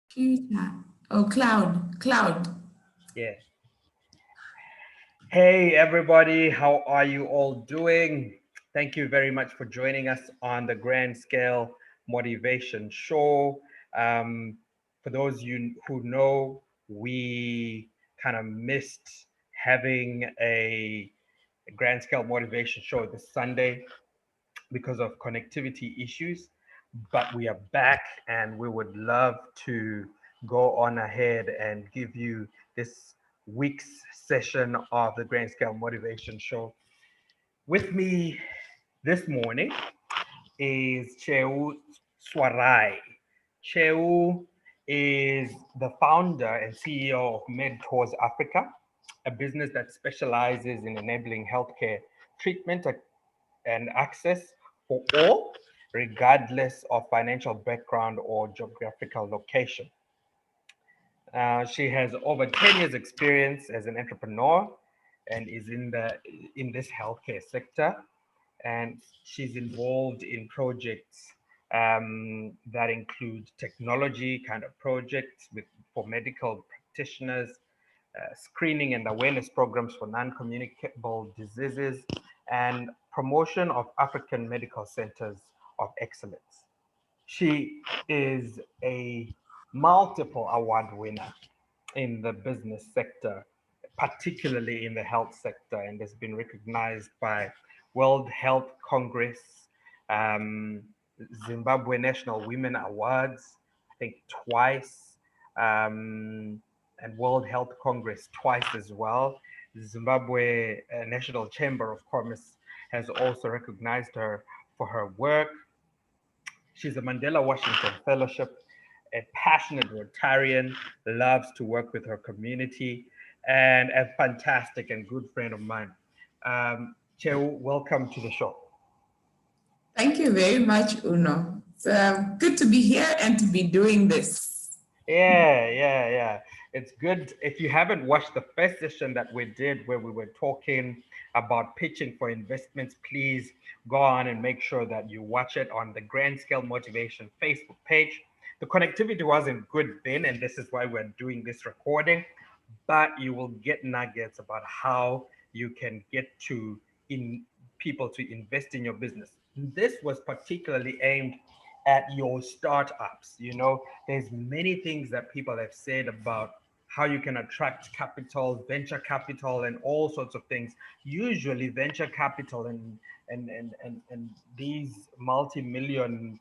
Future. Oh, cloud. Yeah. Hey, everybody, how are you all doing? Thank you very much for joining us on the Grand Scale Motivation Show. For those you who know, we kind of missed having a Grand Scale Motivation Show this Sunday because of connectivity issues, but we are back and we would love to go on ahead and give you this week's session of the Grand Scale Motivation Show. With me this morning is Cheu Pswarayi. Cheu is the founder and CEO of MedTours Africa, a business that specializes in enabling healthcare treatment and access for all, regardless of financial background or geographical location. She has over 10 years experience as an entrepreneur and is in this healthcare sector. And she's involved in projects that include technology kind of projects for medical practitioners, screening and awareness programs for non-communicable diseases, and promotion of African medical centers of excellence. She is a multiple award winner in the business sector, particularly in the health sector, and has been recognized by World Health Congress, um, Zimbabwe National Women Awards, I think twice, and World Health Congress twice as well. Zimbabwe National Chamber of Commerce has also recognized her for her work. She's a Mandela Washington Fellowship, a passionate Rotarian, loves to work with her community, and a fantastic and good friend of mine. Cheu, welcome to the show. Thank you very much, Uno. It's good to be here and to be doing this. Yeah. It's good. If you haven't watched the first session that we did where we were talking about pitching for investments, please go on and make sure that you watch it on the Grand Scale Motivation Facebook page. The connectivity wasn't good then, and this is why we're doing this recording, but you will get nuggets about how you can get to in people to invest in your business. This was particularly aimed at your startups. There's many things that people have said about how you can attract capital, venture capital, and all sorts of things. Usually venture capital and these multi-million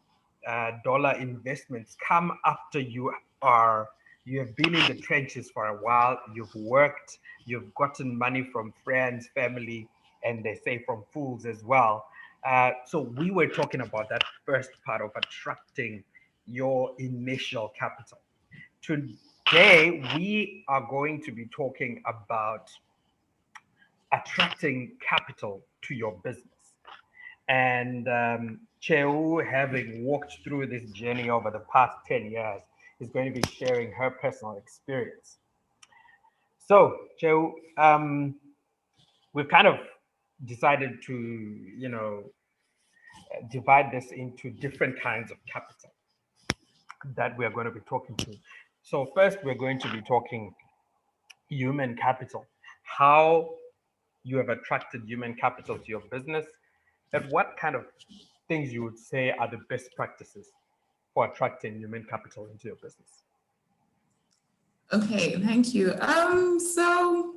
dollar investments come after you have been in the trenches for a while, you've worked, you've gotten money from friends, family, and they say from fools as well. So we were talking about that first part of attracting your initial capital. Today, we are going to be talking about attracting capital to your business. And Cheu, having walked through this journey over the past 10 years, is going to be sharing her personal experience. So, Cheu, we've kind of decided to, divide this into different kinds of capital that we are going to be talking to. So, first, we're going to be talking human capital, how you have attracted human capital to your business, and what kind of things you would say are the best practices for attracting human capital into your business. Okay, thank you. So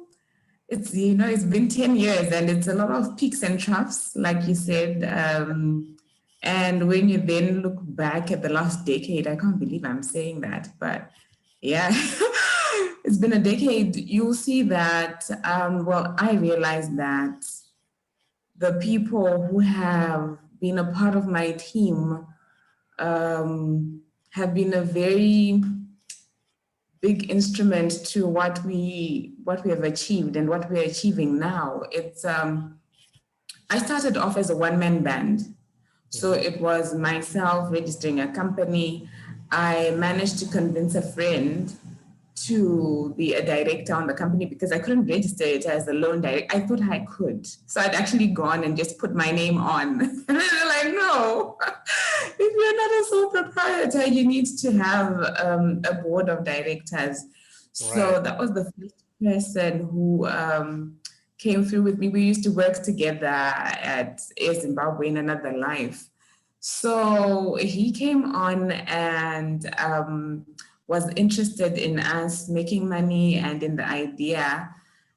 it's been 10 years and it's a lot of peaks and troughs, like you said. And when you then look back at the last decade, I can't believe I'm saying that, but yeah, it's been a decade. You'll see that, I realized that the people who have been a part of my team have been a very big instrument to what we have achieved and what we're achieving now. It's I started off as a one-man band. So it was myself registering a company. I managed to convince a friend to be a director on the company because I couldn't register it as a loan director. I thought I could. So I'd actually gone and just put my name on. And then they're like, no, if you're not a sole proprietor, you need to have a board of directors. So Right. that was the first person who came through with me. We used to work together at Air Zimbabwe in another life. So he came on and was interested in us making money and in the idea.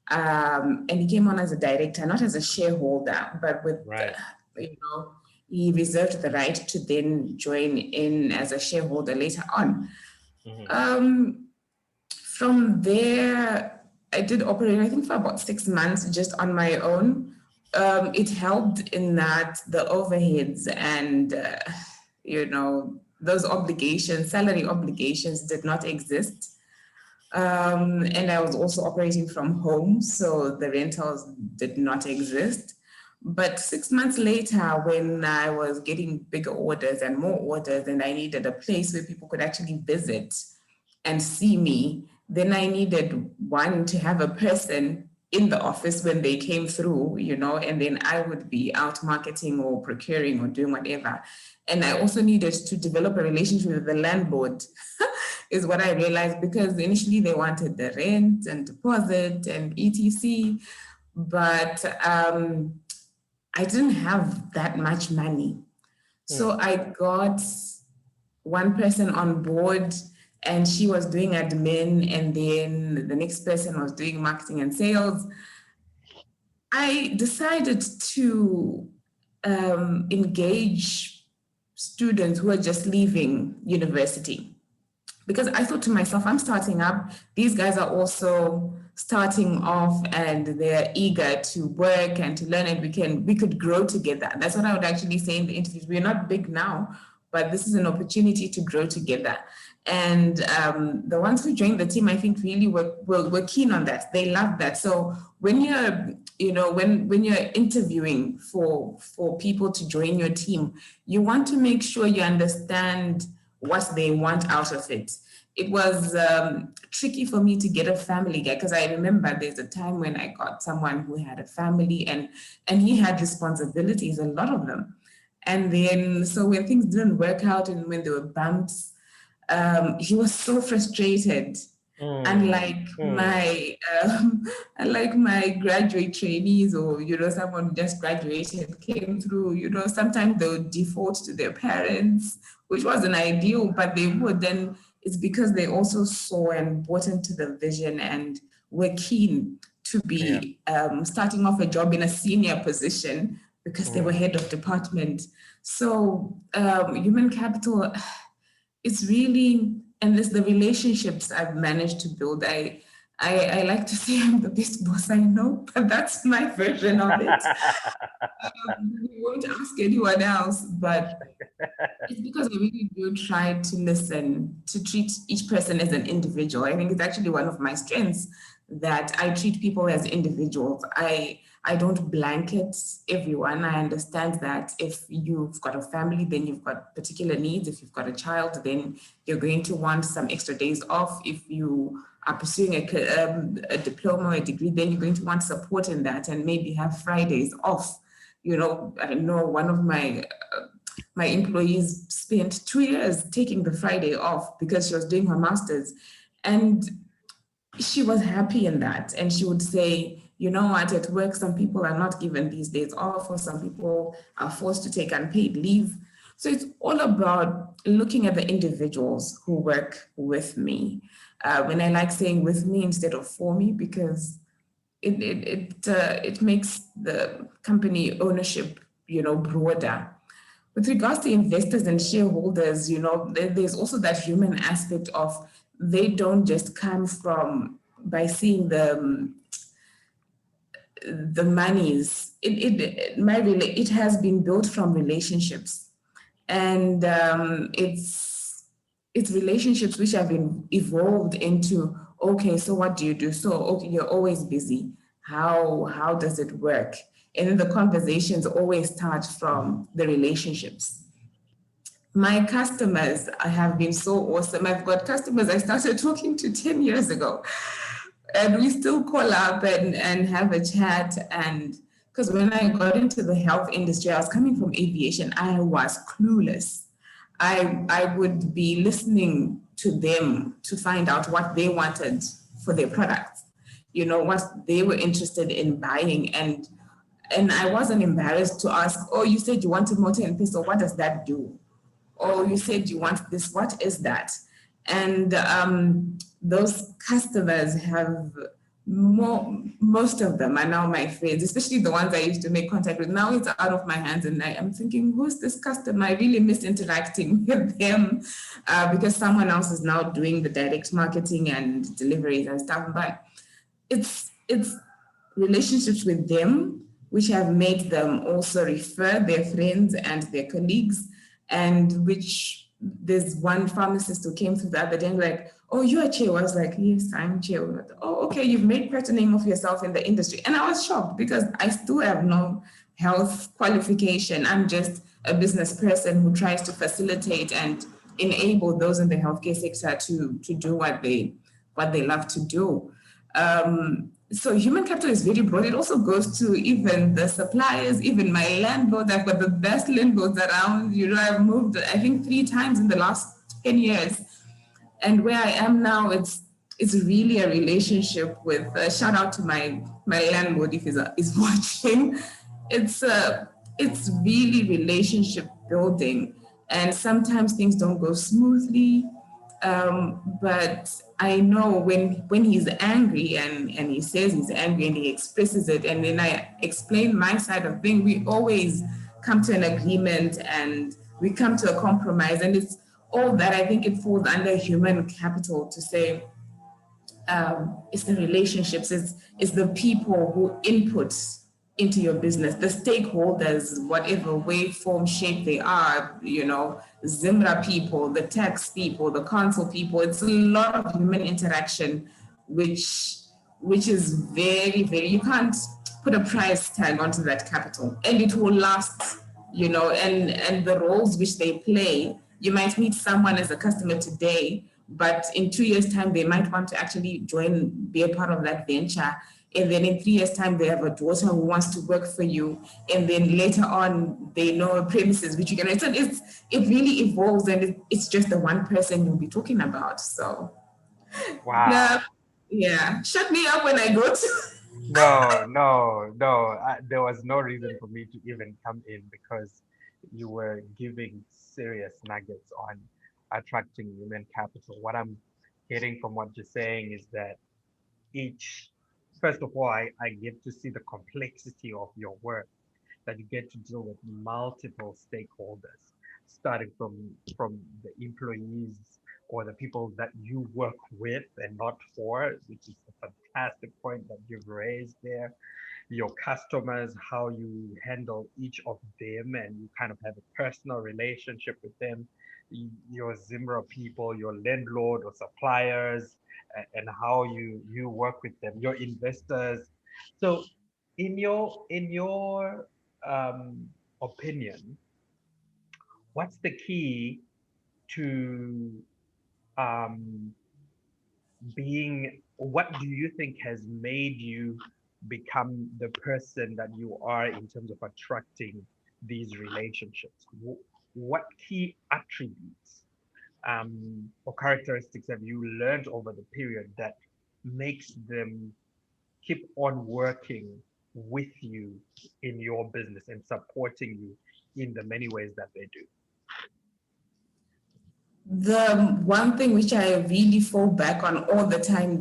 And he came on as a director, not as a shareholder, but with, Right. he reserved the right to then join in as a shareholder later on. From there, I did operate, I think, for about 6 months just on my own. It helped in that the overheads and, those obligations, salary obligations did not exist. And I was also operating from home, so the rentals did not exist. But 6 months later, when I was getting bigger orders and more orders, and I needed a place where people could actually visit and see me, then I needed one to have a person in the office when they came through, and then I would be out marketing or procuring or doing whatever. And I also needed to develop a relationship with the landlord, is what I realized, because initially they wanted the rent and deposit and etc. But I didn't have that much money. So I got one person on board and she was doing admin, and then the next person was doing marketing and sales. I decided to engage students who are just leaving university, because I thought to myself, I'm starting up, these guys are also starting off and they're eager to work and to learn, and we could grow together. That's what I would actually say in the interviews. We're not big now, but this is an opportunity to grow together. And the ones who joined the team, I think, really were keen on that. They loved that. So when you're, when you're interviewing for people to join your team, you want to make sure you understand what they want out of it. It was tricky for me to get a family guy, because I remember there's a time when I got someone who had a family and he had responsibilities, a lot of them. And then, so when things didn't work out and when there were bumps, he was so frustrated. Unlike my graduate trainees, or someone who just graduated, came through, sometimes they would default to their parents, which wasn't ideal, but they would. Then it's because they also saw and bought into the vision and were keen to be starting off a job in a senior position, because they were head of department. So human capital, it's really, and it's the relationships I've managed to build. I like to say I'm the best boss I know, but that's my version of it. We won't ask anyone else, but it's because I really do try to listen, to treat each person as an individual. I think it's actually one of my strengths, that I treat people as individuals. I don't blanket everyone. I understand that if you've got a family, then you've got particular needs. If you've got a child, then you're going to want some extra days off. If you are pursuing a diploma or a degree, then you're going to want support in that and maybe have Fridays off. I don't know, one of my employees spent 2 years taking the Friday off because she was doing her master's. And she was happy in that. And she would say, you know what, at work, some people are not given these days off, or some people are forced to take unpaid leave. So it's all about looking at the individuals who work with me. When I like saying with me instead of for me, because it makes the company ownership, broader. With regards to investors and shareholders, there's also that human aspect of, they don't just come from by seeing the monies. It has been built from relationships, and it's relationships which have been evolved into, okay, so what do you do? So, okay, you're always busy. How does it work? And then the conversations always start from the relationships. my customers have been so awesome. I've got customers I started talking to 10 years ago, and we still call up and have a chat. And because when I got into the health industry, I was coming from aviation, I was clueless. I would be listening to them to find out what they wanted for their products, you know, what they were interested in buying. And I wasn't embarrassed to ask, oh, you said you wanted motor and pistol, what does that do? Oh, you said you want this, what is that? And those customers have most of them are now my friends, especially the ones I used to make contact with. Now it's out of my hands, and I'm thinking, who's this customer? I really miss interacting with them because someone else is now doing the direct marketing and deliveries and stuff. But it's relationships with them which have made them also refer their friends and their colleagues, and which there's one pharmacist who came through the other day and like, oh, you're Cheu. I was like, yes, I'm Cheu. Oh, okay, you've made quite a name of yourself in the industry. And I was shocked because I still have no health qualification. I'm just a business person who tries to facilitate and enable those in the healthcare sector to do what they love to do. So human capital is very broad. It also goes to even the suppliers, even my landlords. I've got the best landlords around. You know, I've moved, I think, 3 times in the last 10 years. And where I am now, it's really a relationship with, shout out to my landlord if he's watching. It's really relationship building. And sometimes things don't go smoothly. But I know when he's angry and he says he's angry and he expresses it, and then I explain my side of things, we always come to an agreement and we come to a compromise. And it's all that. I think it falls under human capital to say it's the relationships, it's the people who input into your business, the stakeholders, whatever way, form, shape they are, you know, Zimra people, the tax people, the council people. It's a lot of human interaction, which is very, very, you can't put a price tag onto that capital, and it will last, you know, and the roles which they play. You might meet someone as a customer today, but in 2 years' time, they might want to actually join, be a part of that venture. And then in 3 years' time, they have a daughter who wants to work for you. And then later on, they know premises which you can. So it really evolves, and it's just the one person you'll be talking about. So, Wow. yeah. Shut me up when I go to. No. There was no reason for me to even come in because you were giving serious nuggets on attracting human capital. What I'm getting from what you're saying is that first of all, I get to see the complexity of your work, that you get to deal with multiple stakeholders, starting from the employees or the people that you work with and not for, which is a fantastic point that you've raised there. Your customers, how you handle each of them, and you kind of have a personal relationship with them. Your Zimra people, your landlord or suppliers, and how you work with them, your investors. So, in your opinion, what's the key to um, what do you think has made you become the person that you are in terms of attracting these relationships? What key attributes or characteristics have you learned over the period that makes them keep on working with you in your business and supporting you in the many ways that they do? The one thing which I really fall back on all the time,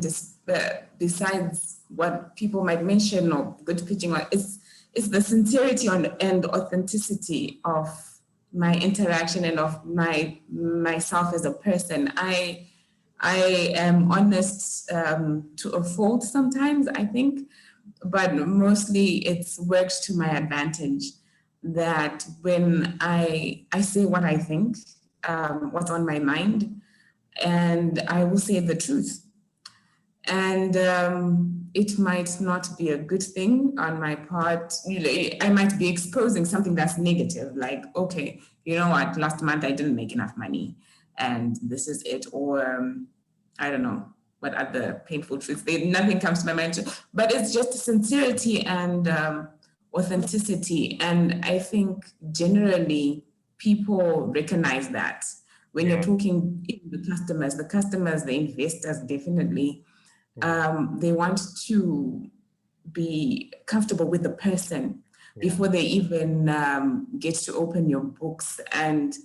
besides what people might mention or good pitching, is the sincerity and authenticity of my interaction and of myself as a person. I am honest to a fault sometimes, I think, but mostly it's worked to my advantage. That when I say what I think, what's on my mind, and I will say the truth. And it might not be a good thing on my part. You know, I might be exposing something that's negative, like, okay, you know what, last month I didn't make enough money and this is it. Or I don't know what other painful truths. Nothing comes to my mind, but it's just sincerity and authenticity. And I think generally people recognize that when you're Yeah. talking to the customers, the investors, definitely they want to be comfortable with the person Yeah. before they even get to open your books. And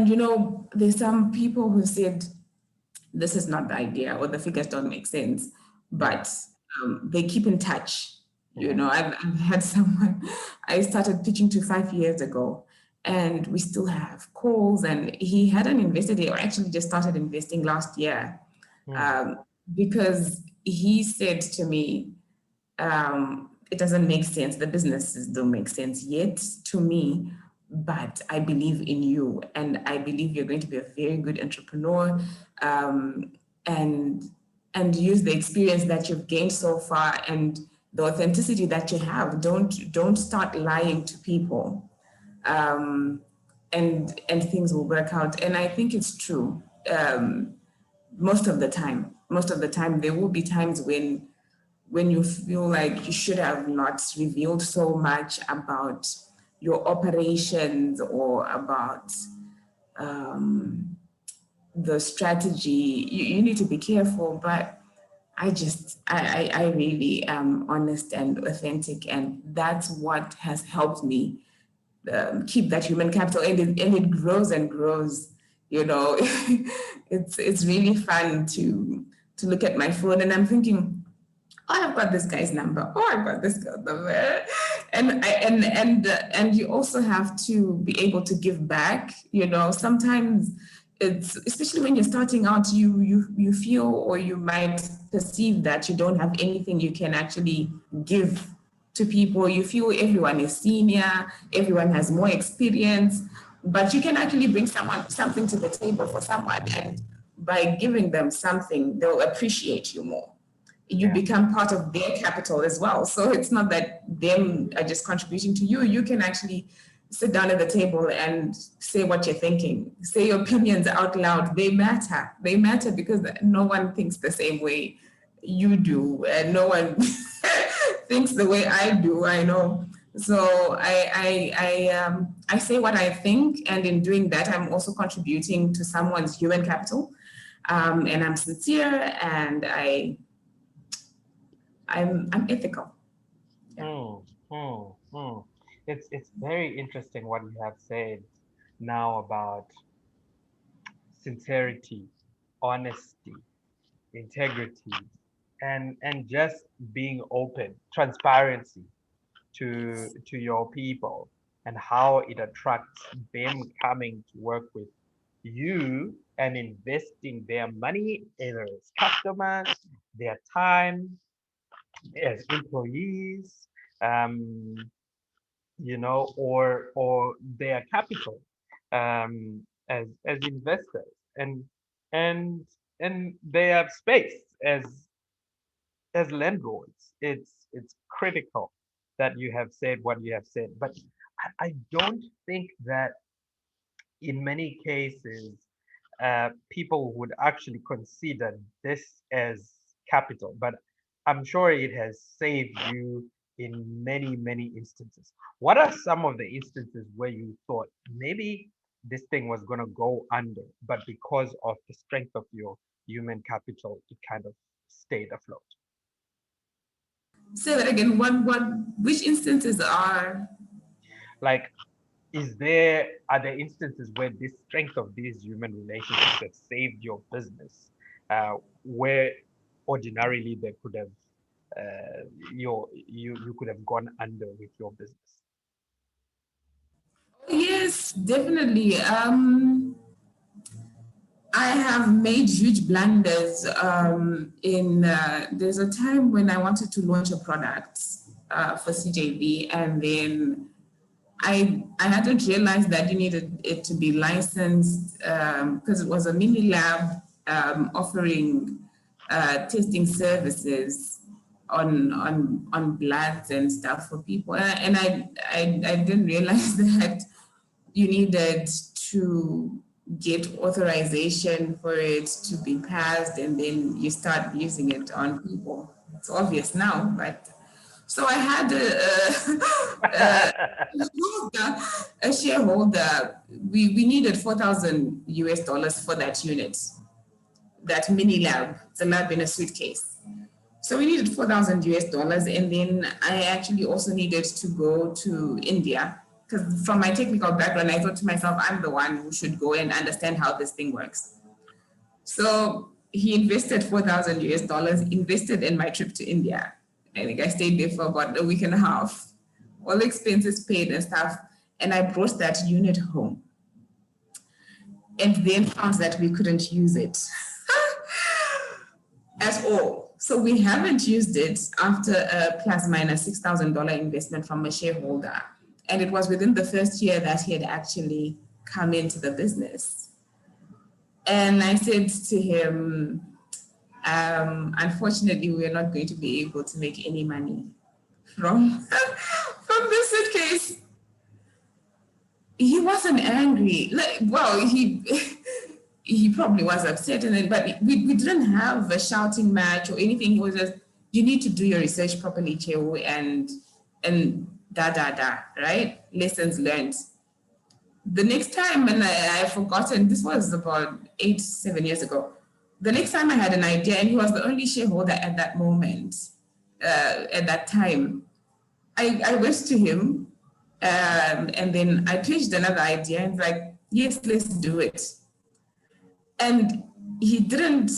you know, there's some people who said this is not the idea or the figures don't make sense, Yeah. but they keep in touch. You Yeah. know, I've had someone I started pitching to 5 years ago, and we still have calls. And he hadn't invested, or actually just started investing last year, Mm. um, because he said to me, it doesn't make sense. The businesses don't make sense yet to me, but I believe in you, and I believe you're going to be a very good entrepreneur, um, and and use the experience that you've gained so far and the authenticity that you have. Don't start lying to people, and things will work out. And I think it's true. Most of the time, there will be times when you feel like you should have not revealed so much about your operations or about the strategy. You need to be careful, but I really am honest and authentic, and that's what has helped me keep that human capital, and it grows and grows. You know, it's really fun to look at my phone and I'm thinking, oh, I've got this guy's number. Oh, I've got this girl's number. And you also have to be able to give back. You know, sometimes it's, especially when you're starting out, you feel, or you might perceive that you don't have anything you can actually give to people. You feel everyone is senior, everyone has more experience, but you can actually bring something to the table for someone, and by giving them something, they'll appreciate you more. You Yeah. become part of their capital as well. So it's not that them are just contributing to you. You can actually sit down at the table and say what you're thinking, say your opinions out loud. They matter. They matter because no one thinks the same way you do, and no one thinks the way I do. I know. So I say what I think, and in doing that, I'm also contributing to someone's human capital, and I'm sincere, and I'm ethical. Yeah. Mm. Mm. Mm. It's very interesting what you have said now about sincerity, honesty, integrity, and just being open, transparency to your people, and how it attracts them coming to work with you and investing their money either as customers, their time as employees, um, or their capital as investors, and and their space as landlords. It's critical that you have said what you have said, but I don't think that in many cases people would actually consider this as capital, but I'm sure it has saved you in many instances. What are some of the instances where you thought maybe this thing was going to go under, but because of the strength of your human capital, it kind of stayed afloat? Say that again. Which instances are? Like, are there instances where this strength of these human relationships have saved your business, where ordinarily they could have you could have gone under with your business? Yes, definitely. I have made huge blunders. There's a time when I wanted to launch a product for CJV, and then I hadn't realized that you needed it to be licensed because it was a mini lab offering testing services on bloods and stuff for people. And I didn't realize that you needed to get authorization for it to be passed, and then you start using it on people. It's obvious now, but so I had a shareholder. We needed 4,000 US dollars for that unit, that mini lab. It's a lab in a suitcase. So we needed 4,000 US dollars. And then I actually also needed to go to India, because from my technical background, I thought to myself, I'm the one who should go and understand how this thing works. So he invested 4,000 US dollars, invested in my trip to India. I think I stayed there for about a week and a half, all the expenses paid and stuff. And I brought that unit home, and then found that we couldn't use it at all. So we haven't used it after a plus minus $6,000 investment from a shareholder. And it was within the first year that he had actually come into the business. And I said to him, unfortunately, we're not going to be able to make any money from this suitcase. He wasn't angry. Well, he probably was upset, but we didn't have a shouting match or anything. He was just, you need to do your research properly, Cheu, and right? Lessons learned. The next time, and I've forgotten, this was about 7 years ago. The next time I had an idea, and he was the only shareholder at that moment, at that time, I went to him, and then I pitched another idea, and like, yes, let's do it. And he didn't,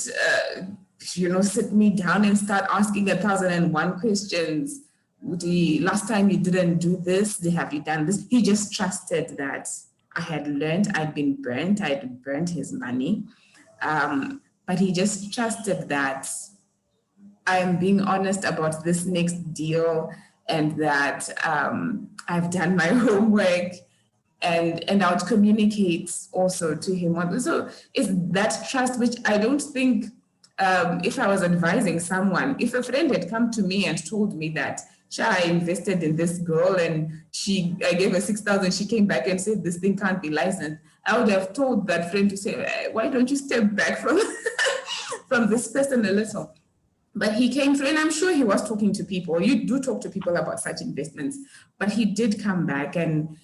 sit me down and start asking 1,001 questions. Last time you didn't do this, have you done this? He just trusted that I had learned, I'd been burnt, I'd burnt his money. But he just trusted that I'm being honest about this next deal, and that I've done my homework, and I would communicate also to him. So it's that trust, which I don't think, if I was advising someone, if a friend had come to me and told me that, I invested in this girl and I gave her 6,000, she came back and said this thing can't be licensed, I would have told that friend to say, why don't you step back from from this person a little? But he came through, and I'm sure he was talking to people. You do talk to people about such investments, but he did come back, and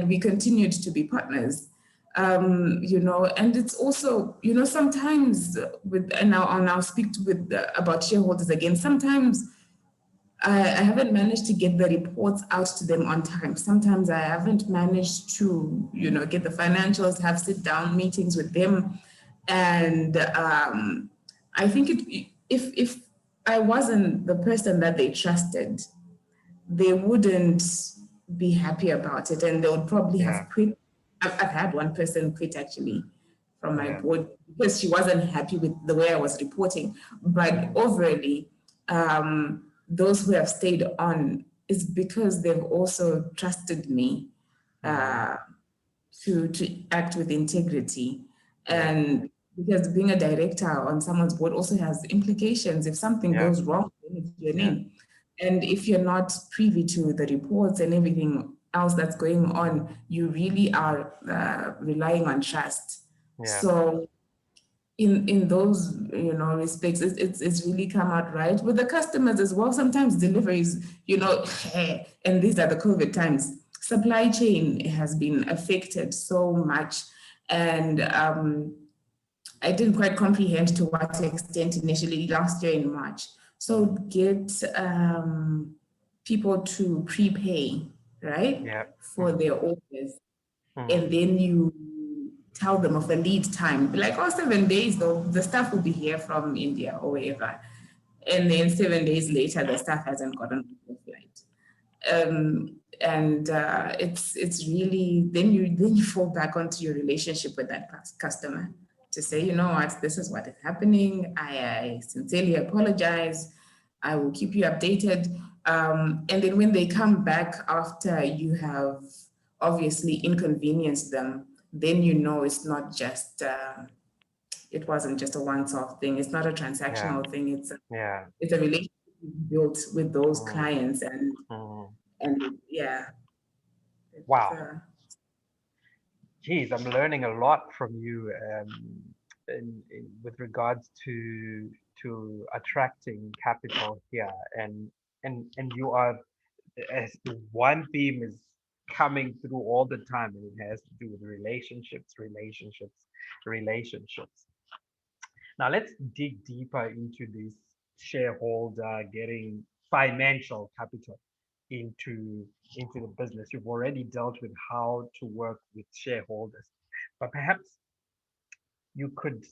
we continued to be partners. And it's also, sometimes and I'll speak about shareholders again. Sometimes I haven't managed to get the reports out to them on time. Sometimes I haven't managed to, get the financials, have sit-down meetings with them. And I think if I wasn't the person that they trusted, they wouldn't be happy about it, and they would probably have quit. I've had one person quit actually from my board because she wasn't happy with the way I was reporting. But overall, those who have stayed on is because they've also trusted me to act with integrity. And because being a director on someone's board also has implications. If something goes wrong, it's your name. And if you're not privy to the reports and everything else that's going on, you really are relying on trust. So in those respects, it's really come out right with the customers as well. Sometimes deliveries, and these are the COVID times, supply chain has been affected so much, and I didn't quite comprehend to what extent initially last year in March. So get people to prepay, right, for their orders, and then you tell them of the lead time, be like, 7 days, though, the stuff will be here from India or wherever. And then 7 days later, the stuff hasn't gotten on the flight. It's really, then you fall back onto your relationship with that customer to say, you know what, this is what is happening. I sincerely apologize. I will keep you updated. And then when they come back after you have obviously inconvenienced them, then it's not just it wasn't just a once-off thing. It's not a Yeah. transactional thing. Yeah. It's a relationship built with those Mm, clients, mm. and yeah. It's, Wow. Geez, I'm learning a lot from you with regards to attracting capital here, and you are, as the one theme is coming through all the time, and it has to do with relationships, relationships, relationships. Now let's dig deeper into this shareholder getting financial capital into into the business. You've already dealt with how to work with shareholders, but perhaps you could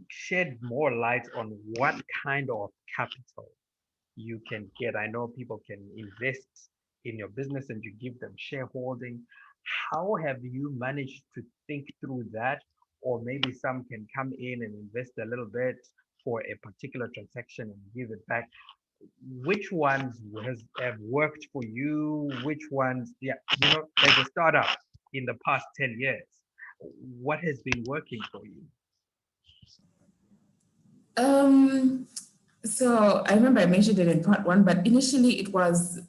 shed more light on what kind of capital you can get. I know people can invest in your business and you give them shareholding. How have you managed to think through that? Or maybe some can come in and invest a little bit for a particular transaction and give it back. Which ones have worked for you? Which ones, yeah, as a startup in the past 10 years, what has been working for you? um, so I remember I mentioned it in part one, but initially it was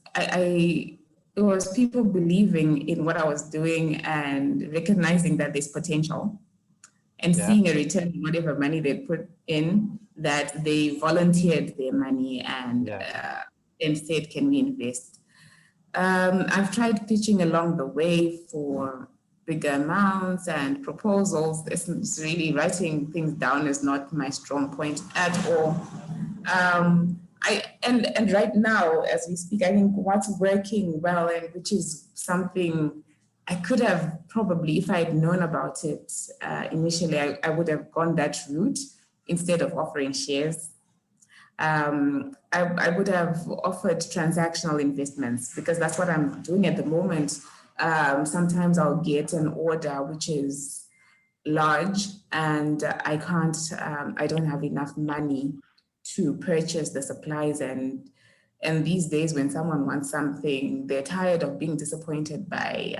people believing in what I was doing and recognizing that there's potential and Yeah, seeing a return on whatever money they put in, that they volunteered their money yeah, and said, can we invest? I've tried pitching along the way for bigger amounts and proposals. It's really writing things down is not my strong point at all. And right now, as we speak, I think what's working well, and which is something I could have probably, if I had known about it initially, I would have gone that route instead of offering shares. I would have offered transactional investments because that's what I'm doing at the moment. Sometimes I'll get an order which is large and I don't have enough money to purchase the supplies, and these days when someone wants something, they're tired of being disappointed by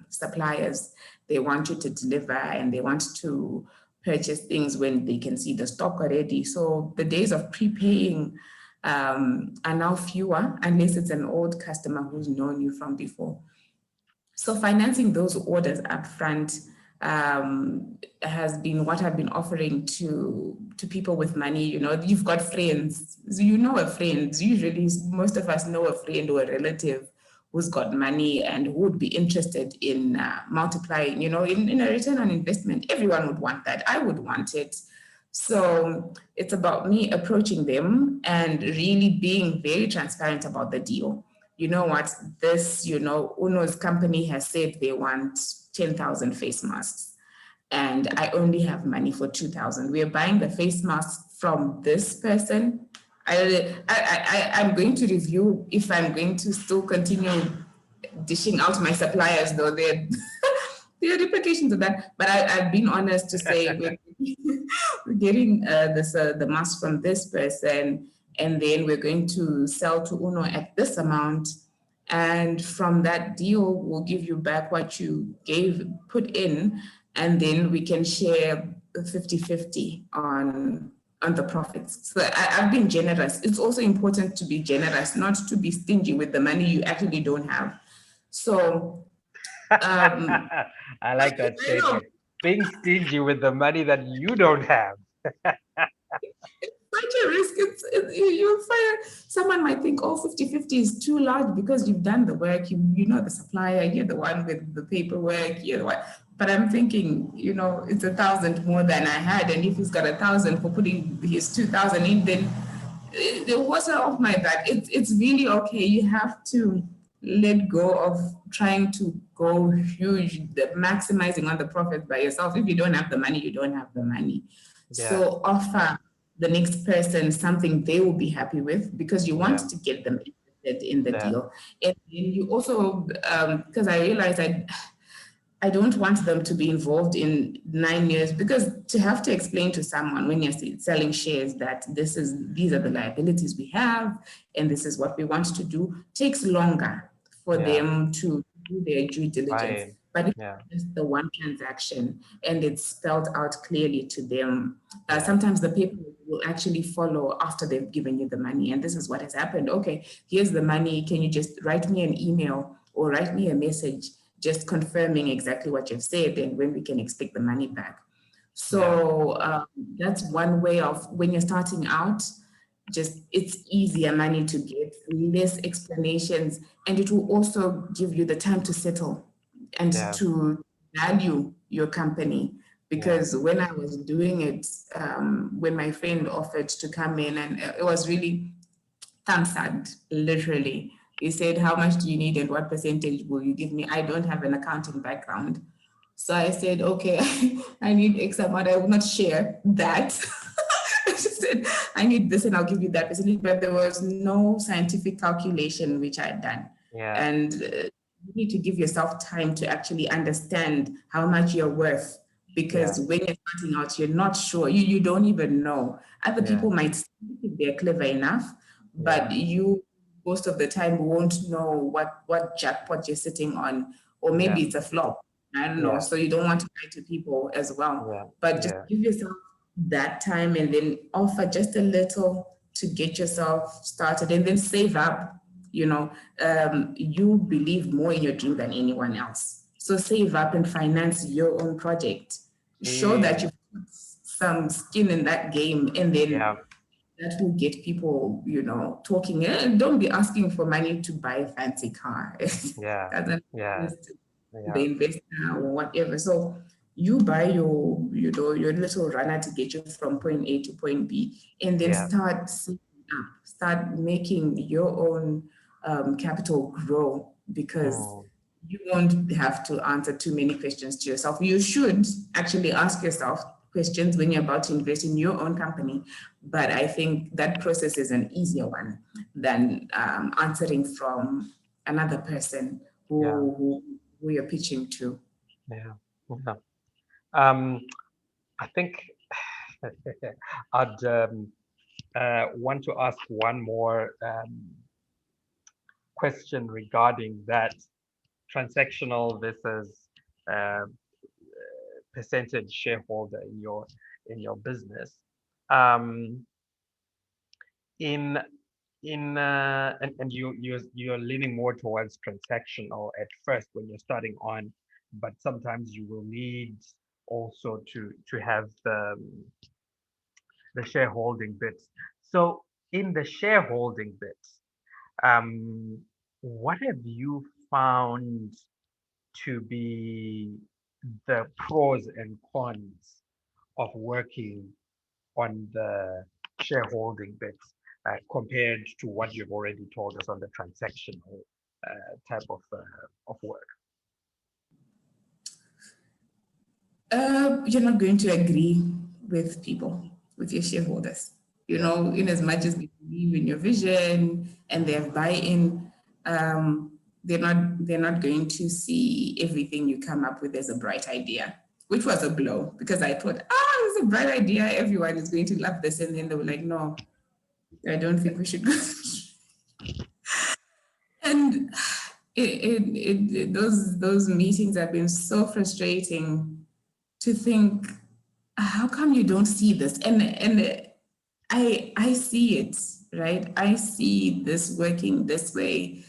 suppliers. They want you to deliver and they want to purchase things when they can see the stock already. So the days of prepaying are now fewer unless it's an old customer who's known you from before. So financing those orders upfront has been what I've been offering to people with money. You've got friends, you know a friend. Usually, most of us know a friend or a relative who's got money and who would be interested in multiplying. In a return on investment, everyone would want that. I would want it. So it's about me approaching them and really being very transparent about the deal. You know what, Uno's company has said they want 10,000 face masks, and I only have money for 2,000. We are buying the face masks from this person. I'm going to review if I'm going to still continue dishing out my suppliers, though there are repercussions of that. But I've been honest to say we're getting the mask from this person, and then we're going to sell to Uno at this amount. And from that deal, we'll give you back what you put in, and then we can share 50-50 on the profits. So I've been generous. It's also important to be generous, not to be stingy with the money you actually don't have. So I like that statement. Being stingy with the money that you don't have. such a risk. You'll find someone might think, oh, 50-50 is too large because you've done the work, you know the supplier, you're the one with the paperwork, you're the one. But I'm thinking, it's 1,000 more than I had. And if he's got 1,000 for putting his 2,000 in, then the water off my back. It's really okay. You have to let go of trying to go huge, maximizing on the profit by yourself. If you don't have the money, you don't have the money. Yeah. So offer the next person something they will be happy with, because you want to get them interested in the deal. And you also, because I realized I don't want them to be involved in 9 years, because to have to explain to someone when you're selling shares that these are the liabilities we have and this is what we want to do takes longer for them to do their due diligence. But if Yeah. it's just the one transaction and it's spelled out clearly to them, Yeah. sometimes the people will actually follow after they've given you the money. And this is what has happened. Okay, here's the money. Can you just write me an email or write me a message just confirming exactly what you've said and when we can expect the money back? So that's one way of, when you're starting out, just it's easier money to get, less explanations, and it will also give you the time to settle and Yeah. to value your company. Yeah. Because when I was doing it, when my friend offered to come in, and it was really thumbs-up, literally. He said, "How much do you need and what percentage will you give me?" I don't have an accounting background. So I said, "Okay, I need X amount. I will not share that." I just said, "I need this and I'll give you that percentage." But there was no scientific calculation which I had done. Yeah. And you need to give yourself time to actually understand how much you're worth. Yeah. Because when you're starting out, you're not sure. You don't even know. Other Yeah. people might think if they're clever enough, Yeah. but you most of the time won't know what jackpot you're sitting on, or Yeah. maybe it's a flop. I don't know. Yeah. So you don't want to lie to people as well. Yeah. But just Yeah. give yourself that time and then offer just a little to get yourself started and then save up. You know, you believe more in your dream than anyone else. So save up and finance your own project. Show that Mm. you've put some skin in that game, and then Yeah. that will get people, talking. And don't be asking for money to buy a fancy car. Yeah. Doesn't Yeah. exist to the Yeah. investor or whatever. So you buy your little runner to get you from point A to point B, and then Yeah. start saving up, start making your own capital grow, because Mm. you won't have to answer too many questions to yourself. You should actually ask yourself questions when you're about to invest in your own company. But I think that process is an easier one than answering from another person Yeah. who you're pitching to. Yeah. Yeah. Um, I think I'd want to ask one more question regarding that transactional versus uh, percentage shareholder in your business. Um, in and you're leaning more towards transactional at first when you're starting on, but sometimes you will need also to have the shareholding bits. So in the shareholding bits, um, what have you found to be the pros and cons of working on the shareholding bits compared to what you've already told us on the transactional type of work? You're not going to agree with people, with your shareholders. Yeah, In as much as they believe in your vision and they have buy-in, they're not going to see everything you come up with as a bright idea, which was a blow, because I thought, it's a bright idea. Everyone is going to love this. And then they were like, no, I don't think we should go. And those meetings have been so frustrating, to think, how come you don't see this? And I see it, right? I see this working this way,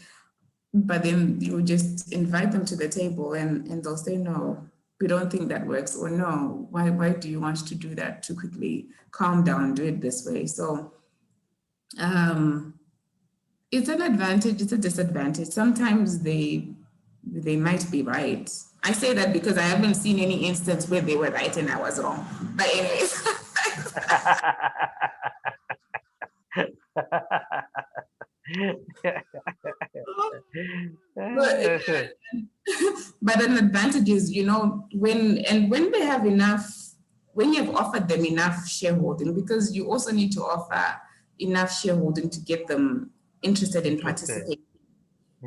but then you just invite them to the table, and they'll say, no, we don't think that works, or no, why do you want to do that too quickly? Calm down, do it this way. So um, it's an advantage, it's a disadvantage. Sometimes they might be right. I say that because I haven't seen any instance where they were right and I was wrong. But anyways, but, but an advantage is, when they have enough, when you've offered them enough shareholding, because you also need to offer enough shareholding to get them interested in Interested. participating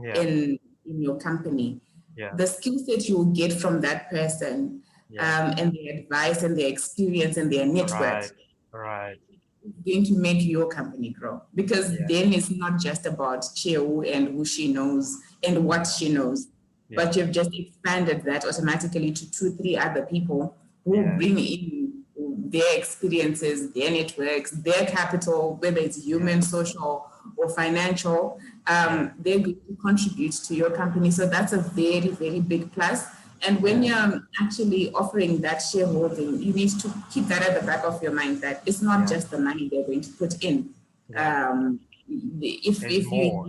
Yeah, in your company. yeah, The skill set you will get from that person, yeah. and their advice and their experience and their network, Right, right. is going to make your company grow. Because Yeah, then it's not just about Cheu and who she knows and what yeah, she knows. Yeah. but you've just expanded that automatically to two, three other people who Yeah. bring in their experiences, their networks, their capital, whether it's human, social, or financial. Yeah. They're going to contribute to your company. So that's a very, very big plus. And when Yeah. you're actually offering that shareholding, you need to keep that at the back of your mind that it's not Yeah. just the money they're going to put in. Yeah. Um, There's if you more.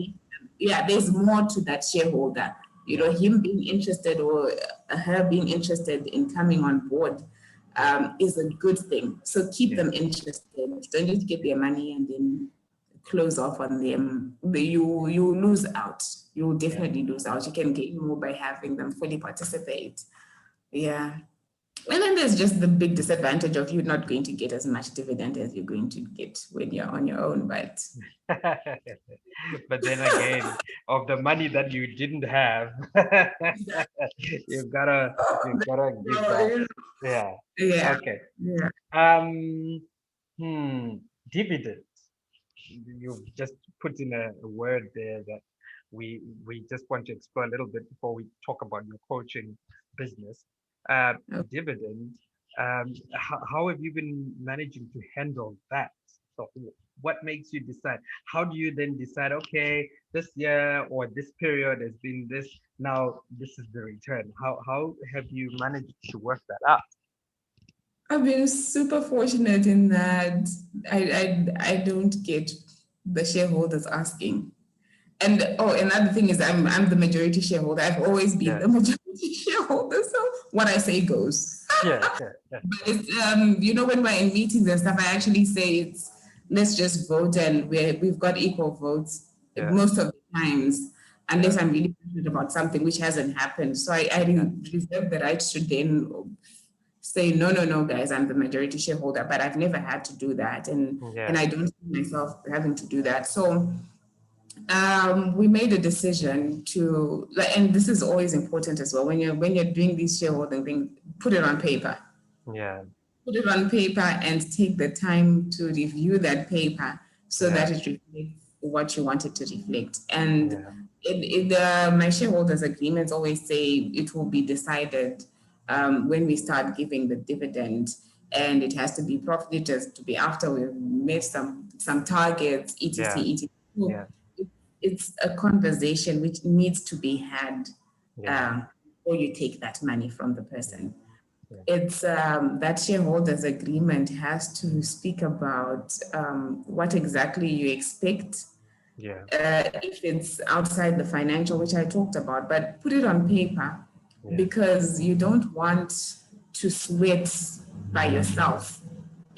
yeah, there's more to that shareholder. Yeah. Him being interested or her being interested in coming on board Yeah. is a good thing. So keep Yeah. them interested. Don't just get their money and then close off on them. You lose out. You will Yeah. definitely lose out. You can gain more by having them fully participate. Yeah. And then there's just the big disadvantage of you not going to get as much dividend as you're going to get when you're on your own. But But then again, of the money that you didn't have, you've gotta give back. Yeah. yeah, Okay. yeah. Um. Dividends. You've just put in a word there that we just want to explore a little bit before we talk about your coaching business. Uh, Dividend. How have you been managing to handle that? So, what makes you decide? How do you then decide? Okay, this year or this period has been this. Now this is the return. How have you managed to work that out? I've been super fortunate in that I don't get the shareholders asking. And oh, another thing is I'm the majority shareholder. I've always been Yeah, the majority shareholder. So what I say goes. yeah, yeah, yeah, But it's, when we're in meetings and stuff, I actually say it's let's just vote and we've got equal votes yeah, most of the times, yeah, unless I'm really passionate about something which hasn't happened. So I reserve the right to then say no, no, no, guys, I'm the majority shareholder, but I've never had to do that, and yeah, I don't see myself having to do that. So we made a decision to, and this is always important as well when you're doing these shareholding things, put it on paper. yeah, Put it on paper and take the time to review that paper so yeah, that it reflects what you want it to reflect. And yeah, my shareholders agreements always say it will be decided when we start giving the dividend, and it has to be profit. It has to be after we've made some targets, yeah, etc. etc. So yeah, it's a conversation which needs to be had yeah, before you take that money from the person. yeah, It's that shareholders agreement has to speak about what exactly you expect yeah, if it's outside the financial, which I talked about, but put it on paper yeah, because you don't want to sweat by yourself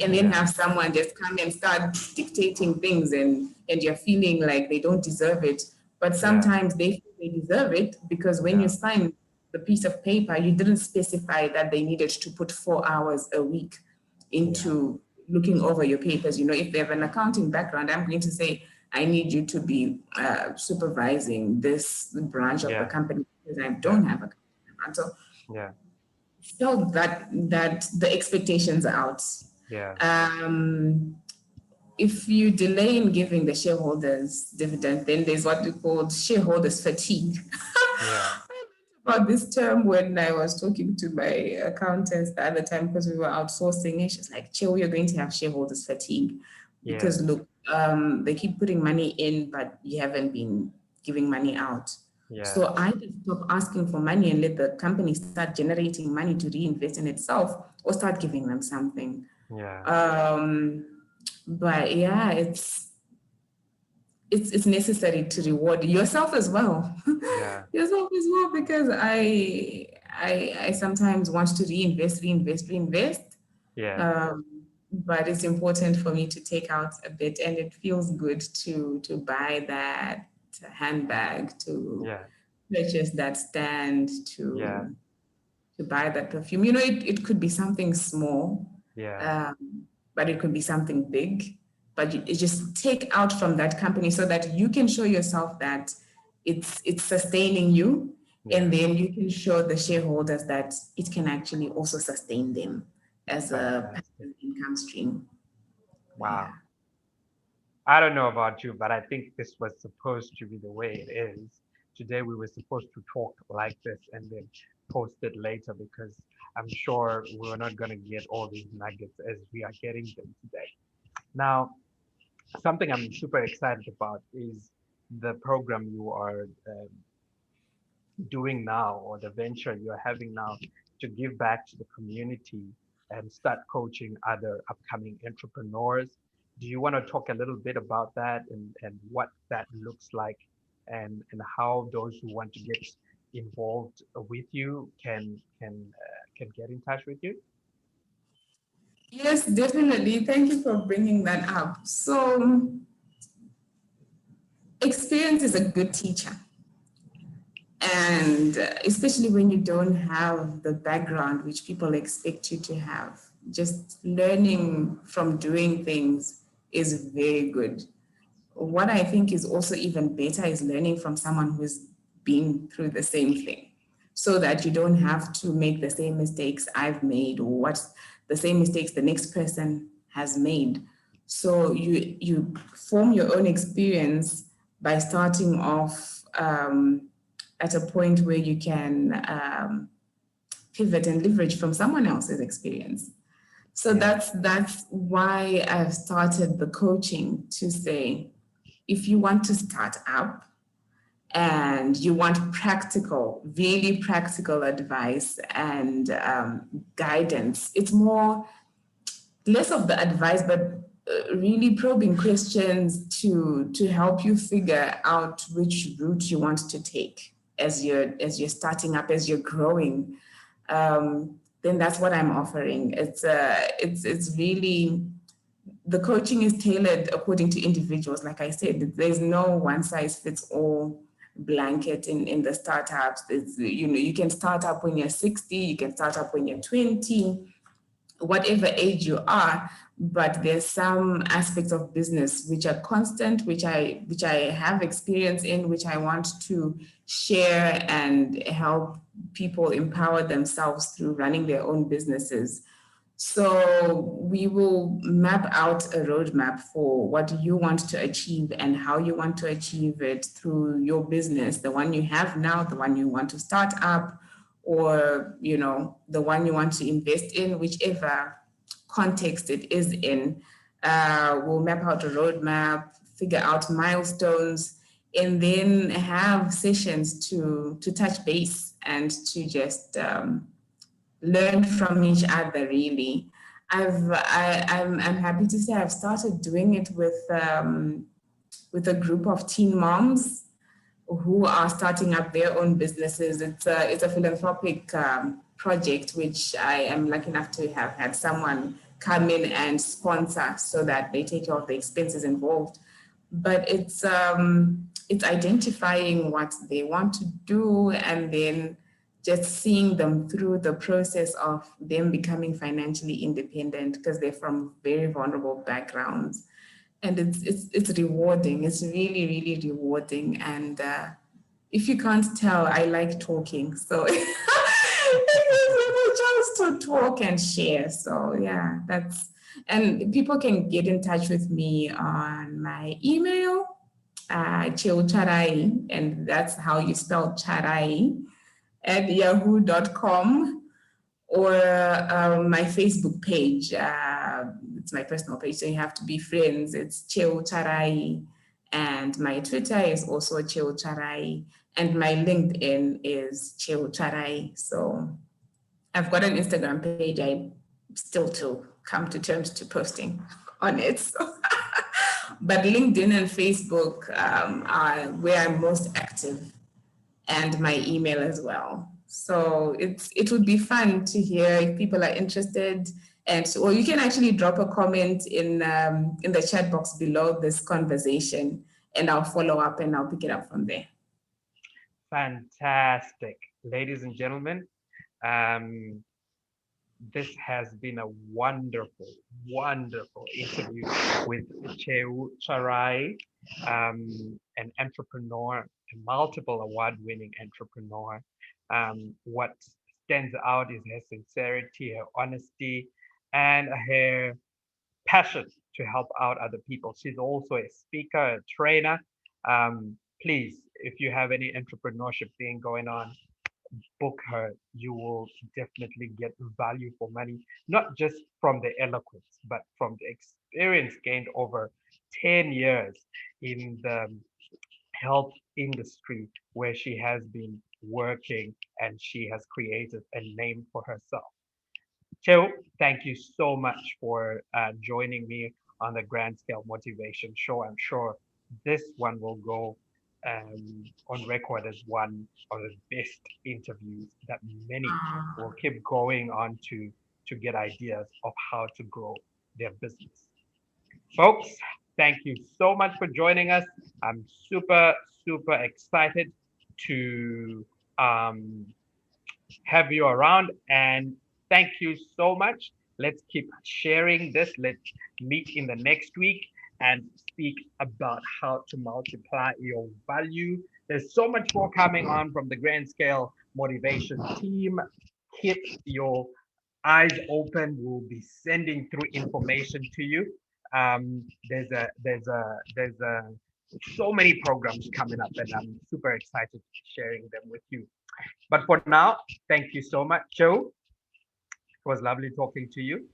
and then yeah, have someone just come and start dictating things, and you're feeling like they don't deserve it. But yeah, sometimes they deserve it because when you yeah, sign the piece of paper, you didn't specify that they needed to put 4 hours a week yeah, into looking over your papers. If they have an accounting background, I'm going to say, I need you to be supervising this branch of the yeah, company because I yeah, don't have a background. So yeah, felt that the expectations are out. yeah, Um, if you delay in giving the shareholders dividend, then there's what we call shareholders fatigue. yeah, About this term when I was talking to my accountants the other time because we were outsourcing, and she's like, Cheu, you're going to have shareholders fatigue yeah, because look, they keep putting money in, but you haven't been giving money out. yeah, So I just stop asking for money and let the company start generating money to reinvest in itself or start giving them something. yeah, Um, but yeah, it's necessary to reward yourself as well. yeah, Yourself as well, because I sometimes want to reinvest. yeah, Um, but it's important for me to take out a bit, and it feels good to buy that handbag, to yeah, purchase that stand, yeah, to buy that perfume. It could be something small, yeah, um, but it could be something big. But you just take out from that company so that you can show yourself that it's sustaining you, yeah. and then you can show the shareholders that it can actually also sustain them as a Fantastic. passive income stream. Wow. Yeah. I don't know about you, but I think this was supposed to be the way it is. today we were supposed to talk like this and then post it later because I'm sure we're not going to get all these nuggets as we are getting them today. Now, something I'm super excited about is the program you are doing now, or the venture you're having now, to give back to the community and start coaching other upcoming entrepreneurs. Do you want to talk a little bit about that, and what that looks like, and how those who want to get involved with you can get in touch with you? Yes, definitely. Thank you for bringing that up. So, experience is a good teacher. And especially when you don't have the background which people expect you to have, just learning from doing things is very good. What I think is also even better is learning from someone who's been through the same thing, so that you don't have to make the same mistakes I've made, or what the same mistakes the next person has made. So you form your own experience by starting off at a point where you can pivot and leverage from someone else's experience. So Yeah. that's why I've started the coaching, to say, if you want to start up and you want practical, really practical advice and guidance, it's more less of the advice, but really probing questions to help you figure out which route you want to take as you're starting up, as you're growing. Then that's what I'm offering. It's really, the coaching is tailored according to individuals. Like I said, there's no one size fits all blanket in the startups. It's, you can start up when you're 60, you can start up when you're 20, whatever age you are, but there's some aspects of business which are constant, which I have experience in, which I want to share and help people empower themselves through running their own businesses. So we will map out a roadmap for what you want to achieve and how you want to achieve it through your business, the one you have now, the one you want to start up, or the one you want to invest in, whichever context it is in. We'll map out a roadmap, figure out milestones, and then have sessions to touch base and to just learn from each other. Really, I'm happy to say I've started doing it with a group of teen moms who are starting up their own businesses. It's a philanthropic project which I am lucky enough to have had someone come in and sponsor, so that they take care of the expenses involved. But it's identifying what they want to do, and then just seeing them through the process of them becoming financially independent, because they're from very vulnerable backgrounds. And it's rewarding. It's really, really rewarding. And if you can't tell, I like talking. So it gives me the chance to talk and share. So yeah, and people can get in touch with me on my email, Cheu Pswarayi, and that's how you spell Pswarayi, at yahoo.com, or my Facebook page. It's my personal page, so you have to be friends. It's Cheu Pswarayi, and my Twitter is also Cheu Pswarayi, and my LinkedIn is Cheu Pswarayi. So I've got an Instagram page. I still to come to terms to posting on it. So. But LinkedIn and Facebook are where I'm most active, and my email as well. So it would be fun to hear if people are interested, or you can actually drop a comment in the chat box below this conversation, and I'll follow up and I'll pick it up from there. Fantastic. Ladies and gentlemen, um, this has been a wonderful, wonderful interview with Cheu Pswarayi, an entrepreneur, a multiple award-winning entrepreneur. What stands out is her sincerity, her honesty, and her passion to help out other people. She's also a speaker, a trainer. Um, please, if you have any entrepreneurship thing going on, book her. You will definitely get value for money, not just from the eloquence, but from the experience gained over 10 years in the health industry where she has been working and she has created a name for herself. Cheu, thank you so much for joining me on the Grand Scale Motivation Show. I'm sure this one will go on record as one of the best interviews that many will keep going on to get ideas of how to grow their business. Folks, thank you so much for joining us. I'm super, super excited to um, have you around. And thank you so much. Let's keep sharing this. Let's meet in the next week and speak about how to multiply your value. There's so much more coming on from the Grand Scale Motivation team. Keep your eyes open. We'll be sending through information to you. There's so many programs coming up, and I'm super excited sharing them with you. But for now, thank you so much, Joe. It was lovely talking to you.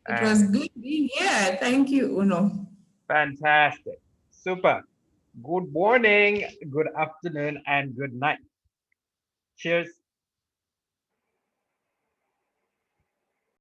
It was And good being here. Thank you, Uno. fantastic. Super. Good morning, good afternoon, and good night. Cheers.